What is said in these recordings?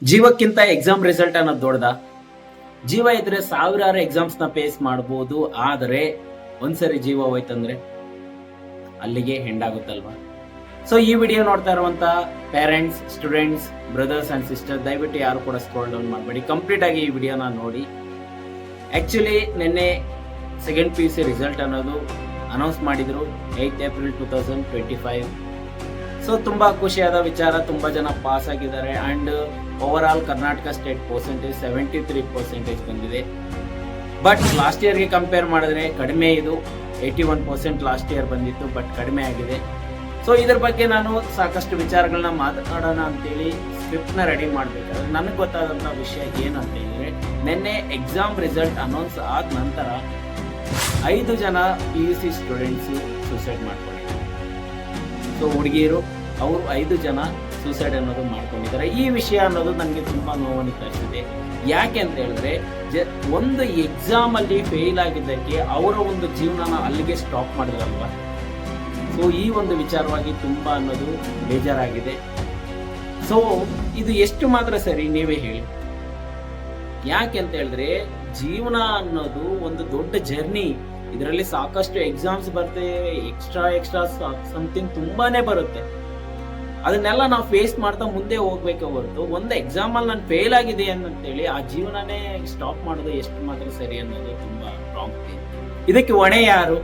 ಜೀವಕ್ಕಿಂತ exam result ಅನ್ನೋದು ದೊಡ್ಡದ. ಜೀವ ಇದ್ರೆ ಸಾವಿರಾರು ಎಕ್ಸಾಮ್ಸ್ ನ ಫೇಸ್ ಮಾಡಬಹುದು. ಆದರೆ ಒಂದ್ಸರಿ ಜೀವ ಹೋಯ್ತಂದ್ರೆ ಅಲ್ಲಿಗೆ ಹೆಂಡಾಗುತ್ತಲ್ವಾ. ಸೊ ಈ ವಿಡಿಯೋ ನೋಡ್ತಾ ಇರುವಂತ parents, students, brothers and sister, ದಯವಿಟ್ಟು ಯಾರು ಕೂಡ ಸ್ಕ್ರೋಲ್ ಡೌನ್ ಮಾಡಬೇಡಿ, ಕಂಪ್ಲೀಟ್ ಆಗಿ ಈ ವಿಡಿಯೋನ ನೋಡಿ. ಆಕ್ಚುಲಿ ನಿನ್ನೆ ಸೆಕೆಂಡ್ PUC ರಿಸಲ್ಟ್ ಅನ್ನೋದು ಅನೌನ್ಸ್ ಮಾಡಿದ್ರು 8 ಏಪ್ರಿಲ್ 2025. ಸೊ ತುಂಬಾ ಖುಷಿಯಾದ ವಿಚಾರ, ತುಂಬಾ ಜನ ಪಾಸ್ ಆಗಿದ್ದಾರೆ. And over all Karnataka state percentage 73% ಬಂದಿದೆ. ಬಟ್ ಲಾಸ್ಟ್ ಇಯರ್ಗೆ ಕಂಪೇರ್ ಮಾಡಿದ್ರೆ ಕಡಿಮೆ, ಇದು 81% ಲಾಸ್ಟ್ ಇಯರ್ ಬಂದಿತ್ತು, ಬಟ್ ಕಡಿಮೆ ಆಗಿದೆ. ಸೊ ಇದ್ರ ಬಗ್ಗೆ ನಾನು ಸಾಕಷ್ಟು ವಿಚಾರಗಳನ್ನ ಮಾತನಾಡೋಣ ಅಂತೇಳಿ ಸ್ಕ್ರಿಪ್ಟ್ ನ ರೆಡಿ ಮಾಡ್ಬೇಕಾದ್ರೆ ನನಗೆ ಗೊತ್ತಾದಂತ ವಿಷಯ ಏನಂತ ಹೇಳಿದ್ರೆ, ನಿನ್ನೆ ಎಕ್ಸಾಮ್ ರಿಸಲ್ಟ್ ಅನೌನ್ಸ್ ಆದ ನಂತರ 5 ಜನ PUC ಸ್ಟೂಡೆಂಟ್ಸ್ ಸೂಸೈಡ್ ಮಾಡ್ಕೊಂಡಿದ್ದಾರೆ. ಸೊ ಹುಡುಗಿಯರು ಅವರು 5 ಜನ ಸೂಸೈಡ್ ಅನ್ನೋದು ಮಾಡ್ಕೊಂಡಿದ್ದಾರೆ. ಈ ವಿಷಯ ಅನ್ನೋದು ನನಗೆ ತುಂಬಾ ನೋವನ್ನು ತರಿಸಿದೆ. ಯಾಕೆ ಅಂತ ಹೇಳಿದ್ರೆ, ಒಂದು ಎಕ್ಸಾಮ್ ಅಲ್ಲಿ ಫೇಲ್ ಆಗಿದ್ದಕ್ಕೆ ಅವರ ಒಂದು ಜೀವನನ ಅಲ್ಲಿಗೆ ಸ್ಟಾಪ್ ಮಾಡಿದ್ರಲ್ವಾ. ಸೊ ಈ ಒಂದು ವಿಚಾರವಾಗಿ ತುಂಬಾ ಅನ್ನೋದು ಬೇಜಾರಾಗಿದೆ. ಸೊ ಇದು ಎಷ್ಟು ಮಾತ್ರ ಸರಿ ನೀವೇ ಹೇಳಿ. ಯಾಕೆ ಅಂತ ಹೇಳಿದ್ರೆ, ಜೀವನ ಅನ್ನೋದು ಒಂದು ದೊಡ್ಡ ಜರ್ನಿ. ಇದರಲ್ಲಿ ಸಾಕಷ್ಟು ಎಕ್ಸಾಮ್ಸ್ ಬರ್ತವೆ, ಎಕ್ಸ್ಟ್ರಾ ಸಮಥಿಂಗ್ ತುಂಬಾನೇ ಬರುತ್ತೆ. ಅದನ್ನೆಲ್ಲ ನಾವು ಫೇಸ್ ಮಾಡ್ತಾ ಮುಂದೆ ಹೋಗ್ಬೇಕೆ ಹೊರತು ಒಂದು ಎಕ್ಸಾಮ್ ಅಲ್ಲಿ ನಾನು ಫೇಲ್ ಆಗಿದೆ ಅಂತೇಳಿ ಆ ಜೀವನನೇ ಸ್ಟಾಪ್ ಮಾಡೋದು ಎಷ್ಟು ಮಾತ್ರ ಸರಿ ಅನ್ನೋದು ತುಂಬಾ ರಾಂಗ್ ಥಿಂಗ್. ಇದಕ್ಕೆ ಹೊಣೆ ಯಾರು?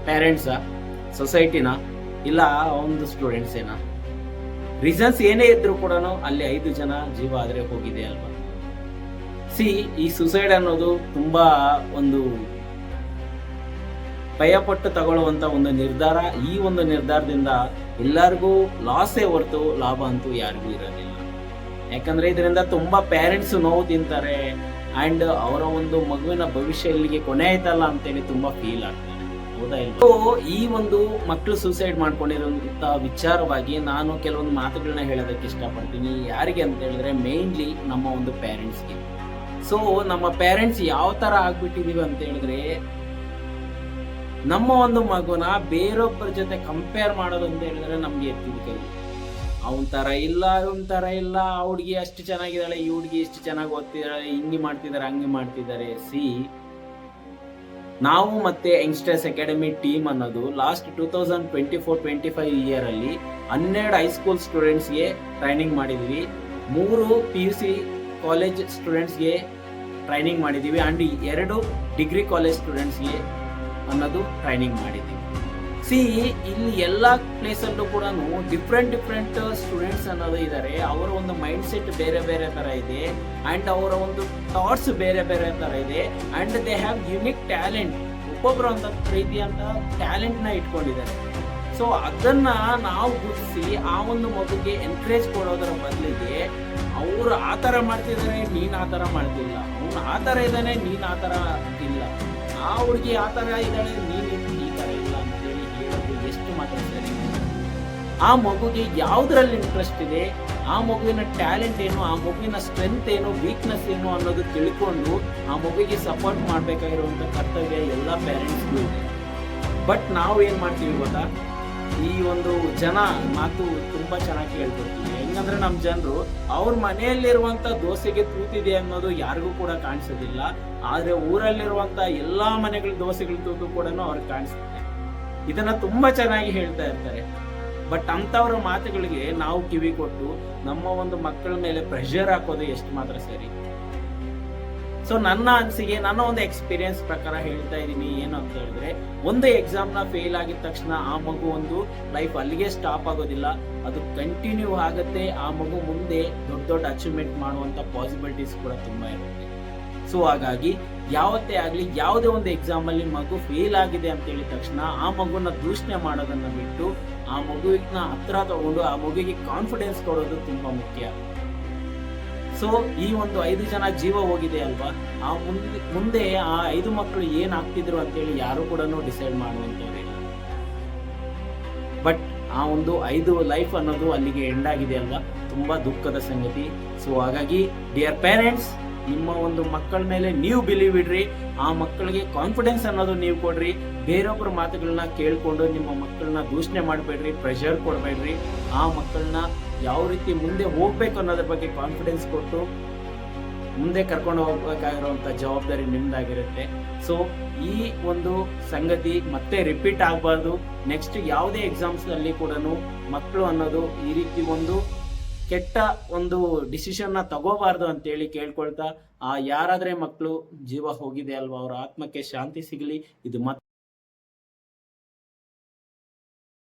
ಪೇರೆಂಟ್ಸಾ, ಸೊಸೈಟಿನ, ಇಲ್ಲ ಒಂದು ಸ್ಟೂಡೆಂಟ್ಸ್ ಏನಾ? ರೀಸನ್ಸ್ ಏನೇ ಇದ್ರು ಕೂಡ ಅಲ್ಲಿ 5 ಜನ ಜೀವ ಆದ್ರೆ ಹೋಗಿದೆ ಅಲ್ವಾ. ಈ ಸುಸೈಡ್ ಅನ್ನೋದು ತುಂಬಾ ಒಂದು ಭಯಪಟ್ಟು ತಗೊಳ್ಳುವಂತ ಒಂದು ನಿರ್ಧಾರ. ಈ ಒಂದು ನಿರ್ಧಾರದಿಂದ ಎಲ್ಲರಿಗೂ ಲಾಸೇ ಹೊರತು ಲಾಭ ಅಂತೂ ಯಾರಿಗೂ ಇರೋದಿಲ್ಲ. ಯಾಕಂದ್ರೆ ಇದರಿಂದ ತುಂಬಾ ಪೇರೆಂಟ್ಸ್ ನೋವು ತಿಂತಾರೆ. ಅಂಡ್ ಅವರ ಒಂದು ಮಗುವಿನ ಭವಿಷ್ಯ ಇಲ್ಲಿಗೆ ಕೊನೆ ಆಯ್ತಲ್ಲ ಅಂತೇಳಿ ತುಂಬಾ ಫೀಲ್ ಆಗ್ತಾರೆ. ಹೌದಾ ಇಲ್ಲ? ಈ ಒಂದು ಮಕ್ಕಳು ಸೂಸೈಡ್ ಮಾಡ್ಕೊಂಡಿರುವಂತ ವಿಚಾರವಾಗಿ ನಾನು ಕೆಲವೊಂದು ಮಾತುಗಳನ್ನ ಹೇಳೋದಕ್ಕೆ ಇಷ್ಟಪಡ್ತೀನಿ. ಯಾರಿಗೆ ಅಂತ ಹೇಳಿದ್ರೆ, ಮೇನ್ಲಿ ನಮ್ಮ ಒಂದು ಪೇರೆಂಟ್ಸ್ಗೆ. ಸೊ ನಮ್ಮ ಪೇರೆಂಟ್ಸ್ ಯಾವ ತರ ಆಗ್ಬಿಟ್ಟಿದೀವಿ ಅಂತ ಹೇಳಿದ್ರೆ, ನಮ್ಮ ಒಂದು ಮಗುನ ಬೇರೊಬ್ಬರ ಜೊತೆ ಕಂಪೇರ್ ಮಾಡೋದು ಅಂತ ಹೇಳಿದ್ರೆ ನಮ್ಗೆ ಎತ್ತಿದ ಕೈ. ಅವನ್ ತರ ಇಲ್ಲ, ಇವನ್ ತರ ಇಲ್ಲ, ಆ ಹುಡುಗಿ ಅಷ್ಟು ಚೆನ್ನಾಗಿದ್ದಾಳೆ, ಈ ಹುಡುಗಿ ಎಷ್ಟು ಚೆನ್ನಾಗಿ ಓದ್ತಿದ್ದಾಳೆ, ಹಿಂಗೆ ಮಾಡ್ತಿದ್ದಾರೆ, ಹಂಗೆ ಮಾಡ್ತಿದ್ದಾರೆ. ನಾವು ಮತ್ತೆ ಯಂಗ್ಸ್ಟರ್ಸ್ ಅಕಾಡೆಮಿ ಟೀಮ್ ಅನ್ನೋದು ಲಾಸ್ಟ್ 2024-25 ಇಯರ್ ಅಲ್ಲಿ 12 ಹೈಸ್ಕೂಲ್ ಸ್ಟೂಡೆಂಟ್ಸ್ಗೆ ಟ್ರೈನಿಂಗ್ ಮಾಡಿದ್ವಿ, 3 PUC ಕಾಲೇಜ್ ಸ್ಟೂಡೆಂಟ್ಸ್ಗೆ ಟ್ರೈನಿಂಗ್ ಮಾಡಿದೀವಿ, ಅಂಡ್ 2 ಡಿಗ್ರಿ ಕಾಲೇಜ್ ಸ್ಟೂಡೆಂಟ್ಸ್ಗೆ ಅನ್ನೋದು ಟ್ರೈನಿಂಗ್ ಮಾಡಿದ್ದೀವಿ. ಇಲ್ಲಿ ಎಲ್ಲಾ ಪ್ಲೇಸ್ ಅಲ್ಲೂ ಕೂಡ ಡಿಫ್ರೆಂಟ್ ಸ್ಟೂಡೆಂಟ್ಸ್ ಅನ್ನೋದು ಇದ್ದಾರೆ. ಅವರ ಒಂದು ಮೈಂಡ್ ಸೆಟ್ ಬೇರೆ ಬೇರೆ ತರ ಇದೆ, ಅಂಡ್ ಅವರ ಒಂದು ಥಾಟ್ಸ್ ಬೇರೆ ಬೇರೆ ತರ ಇದೆ, and they have unique talent. ಒಬ್ಬೊಬ್ರು ಅಂತ ರೀತಿಯಂತ ಟ್ಯಾಲೆಂಟ್ ನ ಇಟ್ಕೊಂಡಿದ್ದಾರೆ. ಸೊ ಅದನ್ನ ನಾವು ಗುರುತಿಸಿ ಆ ಒಂದು ಮಗುಗೆ ಎನ್ಕರೇಜ್ ಕೊಡೋದರ ಬದಲಿಗೆ, ಅವ್ರು ಆ ತರ ಮಾಡ್ತಿದ್ದಾರೆ, ನೀನ್ ಆ ತರ ಮಾಡ್ತಿಲ್ಲ, ಅವ್ನು ಆ ತರ ಇದ್ದಾನೆ, ನೀನ್ ಆ ತರ ಇಲ್ಲ, ಆ ಹುಡುಗಿ ಆ ತರ ಇದ್ದಾಳೆ, ನೀನ್ ಈ ತರ ಇಲ್ಲ ಅಂತೇಳಿ ಹೇಳೋದು ಎಷ್ಟು ಮಾತ್ರ ಸರಿ? ಆ ಮಗುಗೆ ಯಾವ್ದ್ರಲ್ಲಿ ಇಂಟ್ರೆಸ್ಟ್ ಇದೆ, ಆ ಮಗುವಿನ ಟ್ಯಾಲೆಂಟ್ ಏನು, ಆ ಮಗುವಿನ ಸ್ಟ್ರೆಂತ್ ಏನು, ವೀಕ್ನೆಸ್ ಏನು ಅನ್ನೋದು ತಿಳ್ಕೊಂಡು ಆ ಮಗುವಿಗೆ ಸಪೋರ್ಟ್ ಮಾಡ್ಬೇಕಾಗಿರುವಂತ ಕರ್ತವ್ಯ ಎಲ್ಲ ಪೇರೆಂಟ್ಸ್ಗೂ ಇದೆ. ಬಟ್ ನಾವು ಏನ್ ಮಾಡ್ತೀವಿ ಗೊತ್ತಾ, ಈ ಒಂದು ಜನ ಮಾತು ತುಂಬಾ ಚೆನ್ನಾಗಿ ಹೇಳ್ಕೊಡ್ತೀವಿ. ಹೆಂಗಂದ್ರೆ ನಮ್ ಜನರು ಅವ್ರ ಮನೆಯಲ್ಲಿರುವಂತ ದೋಸೆಗೆ ತೂತಿದೆ ಅನ್ನೋದು ಯಾರಿಗೂ ಕೂಡ ಕಾಣಿಸೋದಿಲ್ಲ, ಆದ್ರೆ ಊರಲ್ಲಿರುವಂತ ಎಲ್ಲಾ ಮನೆಗಳ ದೋಸೆಗಳ ತೂತು ಕೂಡ ಅವ್ರಿಗೆ ಕಾಣಿಸುತ್ತೆ. ಇದನ್ನ ತುಂಬಾ ಚೆನ್ನಾಗಿ ಹೇಳ್ತಾ ಇರ್ತಾರೆ. ಬಟ್ ಅಂತವ್ರ ಮಾತುಗಳಿಗೆ ನಾವು ಕಿವಿ ಕೊಟ್ಟು ನಮ್ಮ ಒಂದು ಮಕ್ಕಳ ಮೇಲೆ ಪ್ರೆಷರ್ ಹಾಕೋದು ಎಷ್ಟು ಮಾತ್ರ ಸರಿ? ಸೊ ನನ್ನ ಅನಿಸಿಕೆ, ನನ್ನ ಒಂದು ಎಕ್ಸ್ಪೀರಿಯನ್ಸ್ ಪ್ರಕಾರ ಹೇಳ್ತಾ ಇದ್ದೀನಿ. ಏನು ಅಂತ ಹೇಳಿದ್ರೆ, ಒಂದು ಎಕ್ಸಾಮ್ ನ ಫೇಲ್ ಆಗಿದ ತಕ್ಷಣ ಆ ಮಗು ಒಂದು ಲೈಫ್ ಅಲ್ಲಿಗೆ ಸ್ಟಾಪ್ ಆಗೋದಿಲ್ಲ, ಅದು ಕಂಟಿನ್ಯೂ ಆಗುತ್ತೆ. ಆ ಮಗು ಮುಂದೆ ದೊಡ್ಡ ಅಚೀವ್ಮೆಂಟ್ ಮಾಡುವಂತ ಪಾಸಿಬಿಲಿಟೀಸ್ ಕೂಡ ತುಂಬಾ ಇರುತ್ತೆ. ಸೊ ಹಾಗಾಗಿ ಯಾವತ್ತೇ ಆಗ್ಲಿ, ಯಾವುದೇ ಒಂದು ಎಕ್ಸಾಮ್ ಅಲ್ಲಿ ಮಗು ಫೇಲ್ ಆಗಿದೆ ಅಂತ ಹೇಳಿದ ತಕ್ಷಣ ಆ ಮಗುನ ದೂಷಣೆ ಮಾಡೋದನ್ನ ಬಿಟ್ಟು ಆ ಮಗುವಿನ ಹತ್ರ ತಗೊಂಡು ಆ ಮಗುವಿಗೆ ಕಾನ್ಫಿಡೆನ್ಸ್ ಕೊಡೋದು ತುಂಬಾ ಮುಖ್ಯ. ಸೊ ಈ ಒಂದು 5 ಜನ ಜೀವ ಹೋಗಿದೆ ಅಲ್ವಾ, ಆ ಮುಂದೆ ಆ 5 ಮಕ್ಕಳು ಏನ್ ಆಗ್ತಿದ್ರು ಅಂತೇಳಿ ಯಾರು ಕೂಡ ಡಿಸೈಡ್ ಮಾಡುವಂತವ್ರಿಲ್ಲ. ಬಟ್ ಆ ಒಂದು 5 ಲೈಫ್ ಅನ್ನೋದು ಅಲ್ಲಿಗೆ ಎಂಡ್ ಆಗಿದೆ ಅಲ್ವಾ, ತುಂಬಾ ದುಃಖದ ಸಂಗತಿ. ಸೊ ಹಾಗಾಗಿ ಡಿಯರ್ ಪೇರೆಂಟ್ಸ್, ನಿಮ್ಮ ಒಂದು ಮಕ್ಕಳ ಮೇಲೆ ನೀವು ಬಿಲೀವ್ ಇಡ್ರಿ, ಆ ಮಕ್ಕಳಿಗೆ ಕಾನ್ಫಿಡೆನ್ಸ್ ಅನ್ನೋದು ನೀವು ಕೊಡ್ರಿ. ಬೇರೊಬ್ಬರ ಮಾತುಗಳನ್ನ ಕೇಳ್ಕೊಂಡು ನಿಮ್ಮ ಮಕ್ಕಳನ್ನ ದೂಷಣೆ ಮಾಡಬೇಡ್ರಿ, ಪ್ರೆಷರ್ ಕೊಡಬೇಡ್ರಿ. ಆ ಮಕ್ಕಳನ್ನ ಯಾವ ರೀತಿ ಮುಂದೆ ಹೋಗ್ಬೇಕು ಅನ್ನೋದ್ರ ಬಗ್ಗೆ ಕಾನ್ಫಿಡೆನ್ಸ್ ಕೊಟ್ಟು ಮುಂದೆ ಕರ್ಕೊಂಡು ಹೋಗ್ಬೇಕಾಗಿರುವಂತ ಜವಾಬ್ದಾರಿ ನಿಮ್ದಾಗಿರುತ್ತೆ. ಸೊ ಈ ಒಂದು ಸಂಗತಿ ಮತ್ತೆ ರಿಪೀಟ್ ಆಗಬಾರ್ದು. ನೆಕ್ಸ್ಟ್ ಯಾವುದೇ ಎಕ್ಸಾಮ್ಸ್ ಅಲ್ಲಿ ಕೂಡ ಮಕ್ಕಳು ಅನ್ನೋದು ಈ ರೀತಿ ಒಂದು ಕೆಟ್ಟ ಒಂದು ಡಿಸಿಷನ್ ನ ತಗೋಬಾರ್ದು ಅಂತೇಳಿ ಕೇಳ್ಕೊಳ್ತಾ, ಯಾರಾದ್ರೆ ಮಕ್ಕಳು ಜೀವ ಹೋಗಿದೆ ಅಲ್ವಾ, ಅವ್ರ ಆತ್ಮಕ್ಕೆ ಶಾಂತಿ ಸಿಗಲಿ. ಇದು